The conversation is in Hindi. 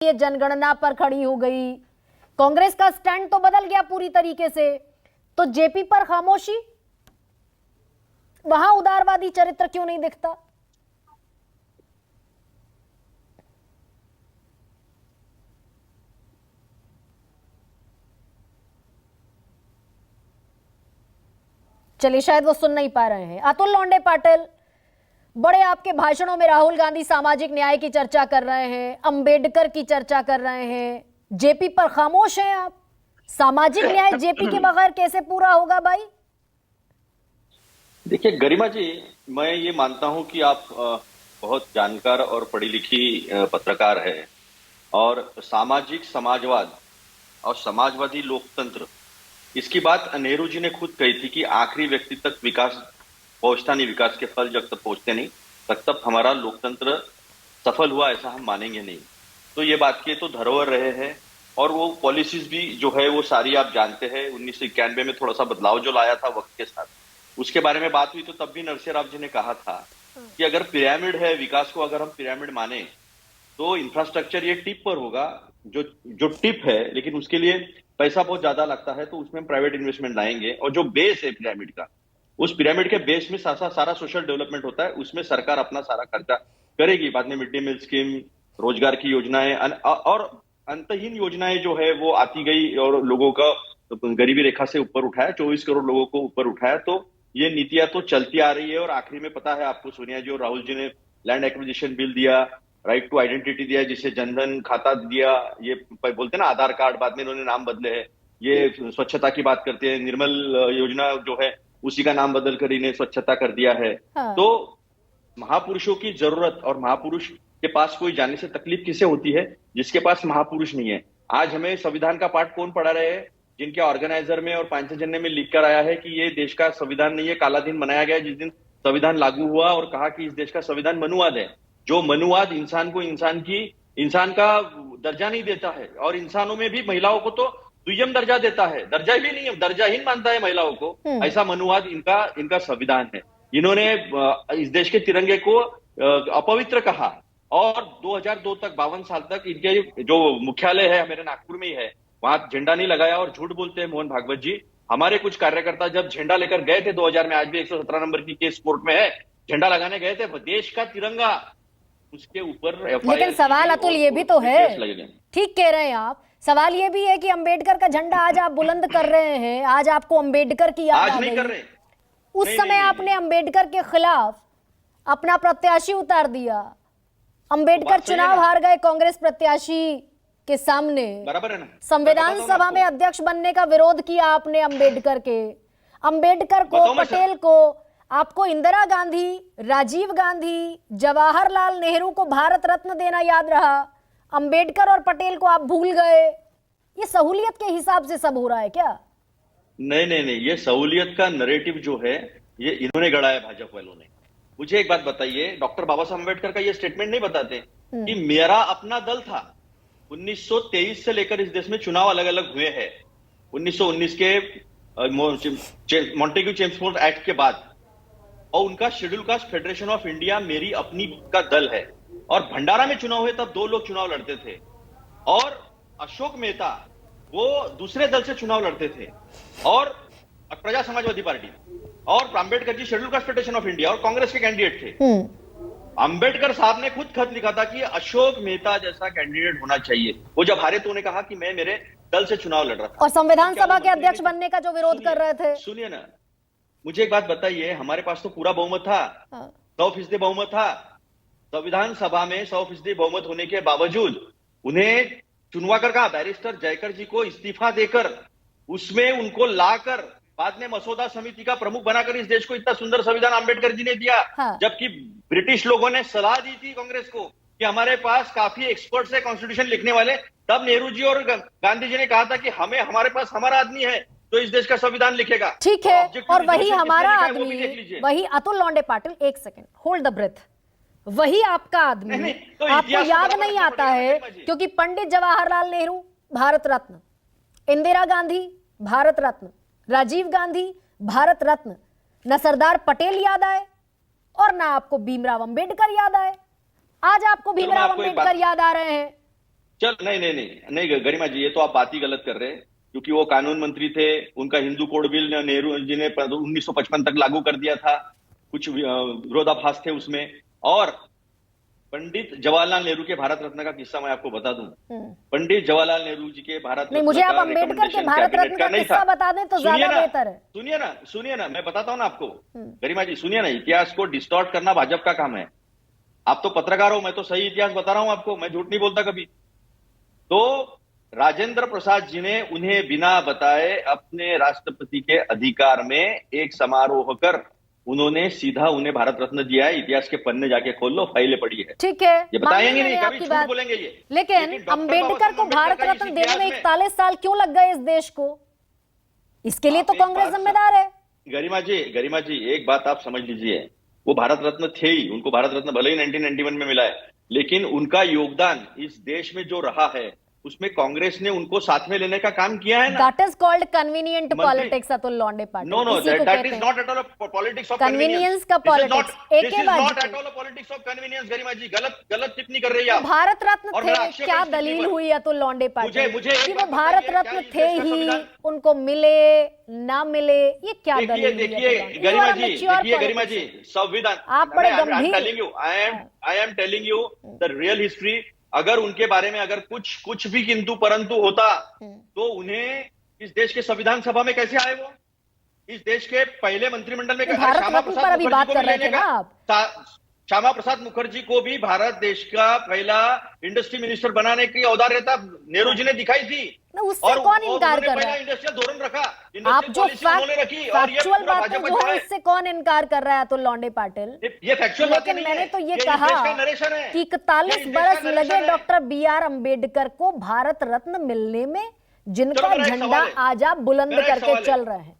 ये जनगणना पर खड़ी हो गई, कांग्रेस का स्टैंड तो बदल गया पूरी तरीके से, तो जेपी पर खामोशी, वहां उदारवादी चरित्र क्यों नहीं दिखता? चलिए, शायद वो सुन नहीं पा रहे हैं। अतुल लोंडे पाटिल, बड़े आपके भाषणों में राहुल गांधी सामाजिक न्याय की चर्चा कर रहे हैं, अंबेडकर की चर्चा कर रहे हैं, जेपी पर खामोश हैं आप। सामाजिक न्याय जेपी के बगैर कैसे पूरा होगा भाई? देखिए गरिमा जी, मैं ये मानता हूं कि आप बहुत जानकार और पढ़ी लिखी पत्रकार है और सामाजिक समाजवाद और समाजवादी लोकतंत्र, इसकी बात नेहरू जी ने खुद कही थी कि आखिरी व्यक्ति तक विकास पहुंचता नहीं, विकास के फल जब तक पहुंचते नहीं तब हमारा लोकतंत्र सफल हुआ ऐसा हम मानेंगे नहीं। तो ये बात के तो धरोहर रहे हैं और वो पॉलिसीज भी जो है वो सारी आप जानते हैं। 1991 में थोड़ा सा बदलाव जो लाया था वक्त के साथ, उसके बारे में बात हुई तो तब भी नरसिंह राव जी ने कहा था कि अगर पिरामिड है, विकास को अगर हम पिरामिड माने तो इंफ्रास्ट्रक्चर ये टिप पर होगा, जो जो टिप है, लेकिन उसके लिए पैसा बहुत ज्यादा लगता है, तो उसमें हम प्राइवेट इन्वेस्टमेंट लाएंगे और जो बेस है पिरामिड का, उस पिरामिड के बेस में सारा सोशल डेवलपमेंट होता है, उसमें सरकार अपना सारा खर्चा करेगी। बाद में मिड डे मील स्कीम, रोजगार की योजनाएं और अंतहीन योजनाएं जो है वो आती गई और लोगों का गरीबी रेखा से ऊपर उठाया, 24 करोड़ लोगों को ऊपर उठाया। तो ये नीतियां तो चलती आ रही है और आखिरी में पता है आपको, सोनिया जी और राहुल जी ने लैंड एक्विजिशन बिल दिया, राइट टू आइडेंटिटी दिया, जिसे जनधन खाता दिया, ये बोलते हैं ना आधार कार्ड, बाद में इन्होंने नाम बदले हैं। ये स्वच्छता की बात करते हैं, निर्मल योजना जो है उसी का नाम बदल कर इन्हें स्वच्छता कर दिया है। हाँ। तो महापुरुषों की जरूरत, और महापुरुष के पास कोई जाने से तकलीफ किसे होती है जिसके पास महापुरुष नहीं है। आज हमें संविधान का पाठ कौन पढ़ा रहे हैं? जिनके ऑर्गेनाइजर में और पांचजन्य में लिख कर आया है कि ये देश का संविधान नहीं है, काला दिन मनाया गया जिस दिन संविधान लागू हुआ, और कहा कि इस देश का संविधान मनुवाद है। जो मनुवाद इंसान को इंसान का दर्जा नहीं देता है, और इंसानों में भी महिलाओं को तो दुय्यम दर्जा देता है, दर्जा भी नहीं है, दर्जाहीन मानता है महिलाओं को। ऐसा मनुवाद इनका संविधान है। इन्होंने इस देश के तिरंगे को अपवित्र कहा और 2002 तक, 52 साल तक इनके जो मुख्यालय है मेरे नागपुर में ही है, वहां झंडा नहीं लगाया। और झूठ बोलते हैं मोहन भागवत जी, हमारे कुछ कार्यकर्ता जब झंडा लेकर गए थे 2000 में, आज भी 117 नंबर की केस कोर्ट में है, झंडा लगाने गए थे, देश का तिरंगा, उसके ऊपर लेकिन सवाल अतुल ये भी तो है, ठीक कह रहे हैं आप, सवाल ये भी है कि अंबेडकर का झंडा आज आप बुलंद कर रहे हैं, आज आपको अंबेडकर की याद आ गई। उस समय आपने अंबेडकर के खिलाफ अपना प्रत्याशी उतार दिया, अंबेडकर चुनाव हार गए कांग्रेस प्रत्याशी के सामने, बराबर है ना? संविधान सभा में अध्यक्ष बनने का विरोध किया आपने अंबेडकर के, अंबेडकर को, पटेल को, आपको इंदिरा गांधी, राजीव गांधी, जवाहरलाल नेहरू को भारत रत्न देना याद रहा, अंबेडकर और पटेल को आप भूल गए। ये सहूलियत के हिसाब से सब हो रहा है क्या? नहीं, ये सहूलियत का नरेटिव जो है ये इन्होंने गढ़ा है, भाजपा वालों ने। मुझे एक बात बताइए, डॉक्टर बाबा साहब अम्बेडकर का ये स्टेटमेंट नहीं बताते कि मेरा अपना दल था। 1923 से लेकर इस देश में चुनाव अलग अलग हुए हैं। 1919 के मॉन्टेग्यू चेम्सफोर्ड एक्ट के बाद, और उनका schedule Caste Federation of India मेरी अपनी का दल है, और भंडारा में चुनाव हुए तब 2 लोग चुनाव लड़ते थे, और अशोक मेहता वो दूसरे दल से चुनाव लड़ते थे, और प्रजा समाजवादी पार्टी, और Ambedkar ji Schedule Caste Federation of India और कांग्रेस के कैंडिडेट थे। अंबेडकर साहब ने खुद खत लिखा था कि अशोक मेहता जैसा कैंडिडेट होना चाहिए। वो जब हारे तो उन्होंने कहा कि मैं मेरे दल से चुनाव लड़ रहा था। और संविधान सभा के अध्यक्ष बनने का जो विरोध कर रहे थे। सुनिए ना, मुझे एक बात बताइए, हमारे पास तो पूरा बहुमत था, 100% बहुमत था। संविधान सभा में 100% बहुमत होने के बावजूद उन्हें चुनवा कर कहा, बैरिस्टर जयकर जी को इस्तीफा देकर उसमें उनको लाकर बाद में मसौदा समिति का प्रमुख बनाकर इस देश को इतना सुंदर संविधान अंबेडकर जी ने दिया। जबकि ब्रिटिश लोगों ने सलाह दी थी कांग्रेस को कि हमारे पास काफी एक्सपर्ट्स है कॉन्स्टिट्यूशन लिखने वाले, तब नेहरू जी और गांधी जी ने कहा था कि हमारे पास हमारा आदमी है तो इस देश का संविधान लिखेगा। ठीक है, और वही हमारा आदमी, वही अतुल लोंडे पाटिल, एक सेकेंड होल्ड द ब्रेथ, वही आपका आदमी तो आपको याद नहीं आता है क्योंकि पंडित जवाहरलाल नेहरू भारत रत्न, इंदिरा गांधी भारत रत्न, राजीव गांधी भारत रत्न, न सरदार पटेल याद आए और ना आपको भीमराव अंबेडकर याद आए। आज आपको भीमराव अंबेडकर याद आ रहे हैं। चल नहीं नहीं नहीं नहीं गरिमा जी, ये तो आप बात ही गलत कर रहे हैं, क्योंकि वो कानून मंत्री थे। उनका हिंदू कोड बिल नेहरू जी ने 1955 तक लागू कर दिया था। कुछ विरोधाभास थे उसमें। और पंडित जवाहरलाल नेहरू के भारत रत्न का किस्सा मैं आपको बता दूं। पंडित जवाहरलाल नेहरू जी के भारत नहीं, रत्न मुझे का आप अंबेडकर के recommendation भारत कैबिनेट रत्न का का नहीं किस्सा था। बता दें तो सुनिए ज्यादा ना, बेहतर है। सुनिए ना, मैं बताता हूं ना आपको। गरिमा जी सुनिए ना, इतिहास को डिस्टॉर्ट करना भाजपा का काम है। आप तो पत्रकार हो, मैं तो सही इतिहास बता रहा हूं आपको, मैं झूठ नहीं बोलता कभी। तो राजेंद्र प्रसाद जी ने उन्हें बिना बताए अपने राष्ट्रपति के अधिकार में एक समारोह कर उन्होंने सीधा उन्हें भारत रत्न दिया है। इतिहास के पन्ने जाके खोल लो, फाइलें पड़ी है। ठीक है, ये मान ली बताएंगे मैंने नहीं, कभी आपकी झूठ बात, बोलेंगे ये। लेकिन डॉक्टर बाबा अंबेडकर साहब को भारत अम्बेडकर का इस रत्न देने में इतिहास 41 साल क्यों लग गए इस देश को? इसके लिए आप तो एक कांग्रेस बात जिम्मेदार है। गरिमा जी एक बात आप समझ लीजिए, वो भारत रत्न थे ही। उनको भारत रत्न भले ही 1991 में मिला है, लेकिन उनका योगदान इस देश में जो रहा है उसमें कांग्रेस ने उनको साथ में लेने का काम किया है ना। That is called convenient mantri- politics, Atul Londhe Patil. No no, इसी को दैट कहते इज हैं not at all politics of convenience का पॉलिटिक्स। एक ही बात not at all politics of convenience. Garima ji गलत टिप्पणी कर रही है आप। भारत रत्न और थे, मेरा आक्षेप है क्या इस टिप्पणी दलील पर। हुई अतुल लॉन्डे पाटिल मुझे एक कि वो बात भारत बताइए, रत्न क्या थे इस देश का ही, संविधान- उनको मिले ना मिले, ये क्या देखिए दलील हुई? देखिए गरिमा जी, देखिए गरिमा जी, संविधान आप बड़े गंभीर- I am telling you the real history. अगर उनके बारे में अगर कुछ भी किंतु परंतु होता तो उन्हें इस देश के संविधान सभा में कैसे आए वो? इस देश के पहले मंत्रिमंडल में भारत श्यामा रत्न प्रसाद पर अभी मुखर्जी बात को कर भी रहे लेने थे ना का- आप। श्यामा प्रसाद मुखर्जी को भी भारत देश का पहला इंडस्ट्री मिनिस्टर बनाने की औदार्यता नेहरू जी ने दिखाई थी। ना, उससे कौन इनकार कर रहा है? इंडस्ट्रियल धोरण रखा, आप इंडस्ट्रियल जो पॉलिसी उन्होंने रखी, और ये फैक्चुअल पूरा बातें भाजपा जो जो है है, उससे कौन इनकार कर रहा है अतुल लॉन्डे पाटिल? ये फैक्चुअल बातें लेकिन नहीं मैंने है, तो ये इस कहा देश का नरेशन है। कि 41 ये इस देश का बरस नरेशन लगे है। डॉक्टर BR अम्बेडकर को भारत रत्न मिलने में, जिनका चलो, मेरा एक झंडा सवाल है। आज आप बुलंद मेरा एक करके सवाल है। चल रहे हैं।